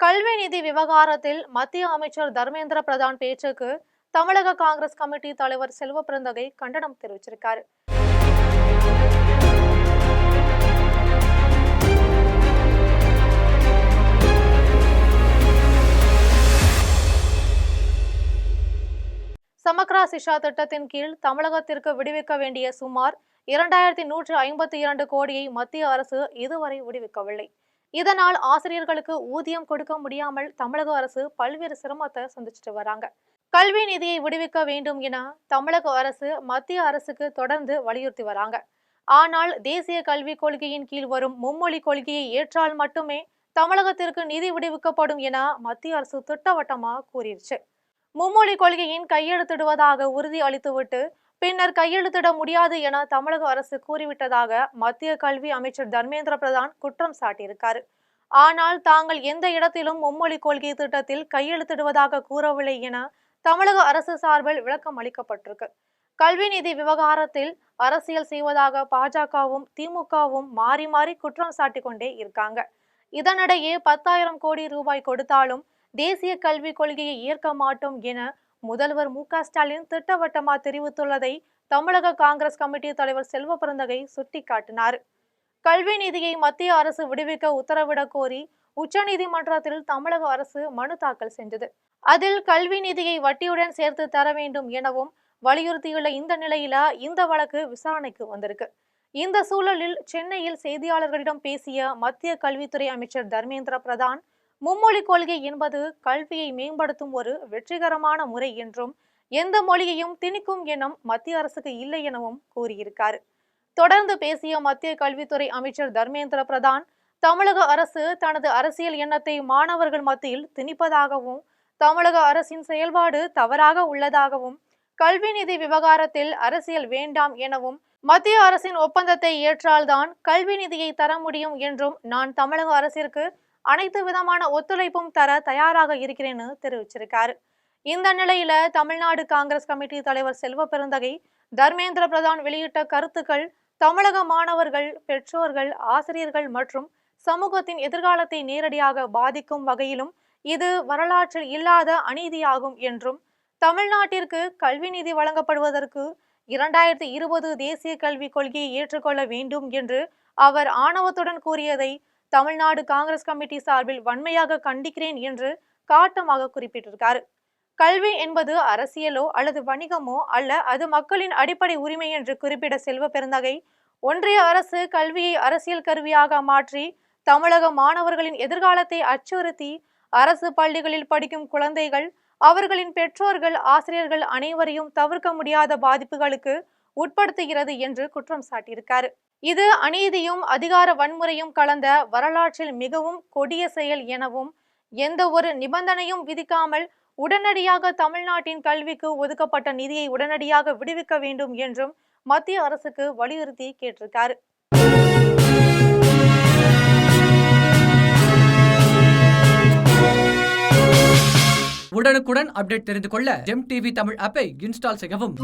கல்வி நிதி விவகாரத்தில் மத்திய அமைச்சர் தர்மேந்திர பிரதான் பேச்சுக்கு தமிழக காங்கிரஸ் கமிட்டி தலைவர் செல்வ பெருந்தகை கண்டனம் தெரிவிச்சிருக்காரு. சமக்ரா சிஷா திட்டத்தின் கீழ் தமிழகத்திற்கு விடுவிக்க வேண்டிய சுமார் 2152 கோடியை மத்திய அரசு இதுவரை விடுவிக்கவில்லை. இதனால் ஆசிரியர்களுக்கு ஊதியம் கொடுக்க முடியாமல் தமிழக அரசு பல்வேறு சிரமத்தை சந்திச்சுட்டு வராங்க. கல்வி நிதியை விடுவிக்க வேண்டும் என தமிழக அரசு மத்திய அரசுக்கு தொடர்ந்து வலியுறுத்தி வராங்க. ஆனால் தேசிய கல்விக் கொள்கையின் கீழ் வரும் மும்மொழி கொள்கையை ஏற்றால் மட்டுமே தமிழகத்திற்கு நிதி விடுவிக்கப்படும் என மத்திய அரசு திட்டவட்டமா கூறிடுச்சு. மும்மொழி கொள்கையின் கையெழுத்திடுவதாக உறுதி அளித்துவிட்டு பின்னர் கையெழுத்திட முடியாது என தமிழக அரசு கூறிவிட்டதாக மத்திய கல்வி அமைச்சர் தர்மேந்திர பிரதான் குற்றம் சாட்டியிருக்காரு. ஆனால் தாங்கள் எந்த இடத்திலும் மும்மொழி கொள்கை திட்டத்தில் கையெழுத்திடுவதாக கூறவில்லை என தமிழக அரசு சார்பில் விளக்கம் அளிக்கப்பட்டிருக்கு. கல்வி நிதி விவகாரத்தில் அரசியல் செய்வதாக பாஜகவும் திமுகவும் மாறி மாறி குற்றம் சாட்டி கொண்டே இருக்காங்க. இதனிடையே 10,000 கோடி ரூபாய் கொடுத்தாலும் தேசிய கல்விக் கொள்கையை ஏற்க மாட்டோம் என முதல்வர் மு.க. ஸ்டாலின் திட்டவட்டமா தெரிவித்துள்ளதை தமிழக காங்கிரஸ் கமிட்டி தலைவர் செல்வ பெருந்தகை சுட்டிக்காட்டினார். கல்வி நிதியை மத்திய அரசு விடுவிக்க உத்தரவிடக் கோரி உச்சநீதிமன்றத்தில் தமிழக அரசு மனு தாக்கல் செஞ்சது. அதில் கல்வி நிதியை வட்டியுடன் சேர்த்து தர வேண்டும் எனவும் வலியுறுத்தியுள்ள இந்த நிலையில இந்த வழக்கு விசாரணைக்கு வந்திருக்கு. இந்த சூழலில் சென்னையில் செய்தியாளர்களிடம் பேசிய மத்திய கல்வித்துறை அமைச்சர் தர்மேந்திர பிரதான் மும்மொழி கொள்கை என்பது கல்வியை மேம்படுத்தும் ஒரு வெற்றிகரமான முறை என்றும் எந்த மொழியையும் திணிக்கும் எண்ணம் மத்திய அரசுக்கு இல்லை எனவும் கூறியிருக்காரு. தொடர்ந்து பேசிய மத்திய கல்வித்துறை அமைச்சர் தர்மேந்திர பிரதான் தமிழக அரசு தனது அரசியல் எண்ணத்தை மாணவர்கள் மத்தியில் திணிப்பதாகவும் தமிழக அரசின் செயல்பாடு தவறாக உள்ளதாகவும் கல்வி நிதி விவகாரத்தில் அரசியல் வேண்டாம் எனவும் மத்திய அரசின் ஒப்பந்தத்தை ஏற்றால்தான் கல்வி நிதியை தர முடியும் என்றும் நான் தமிழக அரசிற்கு அனைத்து விதமான ஒத்துழைப்பும் தர தயாராக இருக்கிறேன்னு தெரிவிச்சிருக்காரு. இந்த நிலையில தமிழ்நாடு காங்கிரஸ் கமிட்டி தலைவர் செல்வ பெருந்தகை தர்மேந்திர பிரதான் வெளியிட்ட கருத்துக்கள் தமிழக மாணவர்கள், பெற்றோர்கள், ஆசிரியர்கள் மற்றும் சமூகத்தின் எதிர்காலத்தை நேரடியாக பாதிக்கும் வகையிலும் இது வரலாற்றில் இல்லாத அநீதியாகும் என்றும் தமிழ்நாட்டிற்கு கல்வி நிதி வழங்கப்படுவதற்கு 2020 தேசிய கல்விக் கொள்கையை ஏற்றுக்கொள்ள வேண்டும் என்று அவர் ஆணவத்துடன் கூறியதை தமிழ்நாடு காங்கிரஸ் கமிட்டி சார்பில் வன்மையாக கண்டிக்கிறேன் என்று காட்டமாக குறிப்பிட்டிருக்காரு. கல்வி என்பது அரசியலோ அல்லது வணிகமோ அல்ல, அது மக்களின் அடிப்படை உரிமை என்று குறிப்பிட்ட செல்வ பெருந்தகை ஒன்றிய அரசு கல்வியை அரசியல் கருவியாக மாற்றி தமிழக மாணவர்களின் எதிர்காலத்தை அச்சுறுத்தி அரசு பள்ளிகளில் படிக்கும் குழந்தைகள், அவர்களின் பெற்றோர்கள், ஆசிரியர்கள் அனைவரையும் தவிர்க்க முடியாத பாதிப்புகளுக்கு உட்படுத்துகிறது என்று குற்றம் சாட்டியிருக்காரு. இது அநீதியும் அதிகார வன்முறையும் கலந்த வரலாற்றில் மிகவும் கொடிய செயல் எனவும் எந்த ஒரு நிபந்தனையும் விதிக்காமல் உடனடியாக தமிழ்நாட்டின் கல்விக்கு ஒதுக்கப்பட்ட நிதியை உடனடியாக விடுவிக்க வேண்டும் என்றும் மத்திய அரசுக்கு வலியுறுத்தி கேட்டிருக்காரு. உடனுக்குடன் அப்டேட் தெரிந்து கொள்ள ஜெம் டிவி தமிழ் ஆப்பை இன்ஸ்டால் செய்யவும்.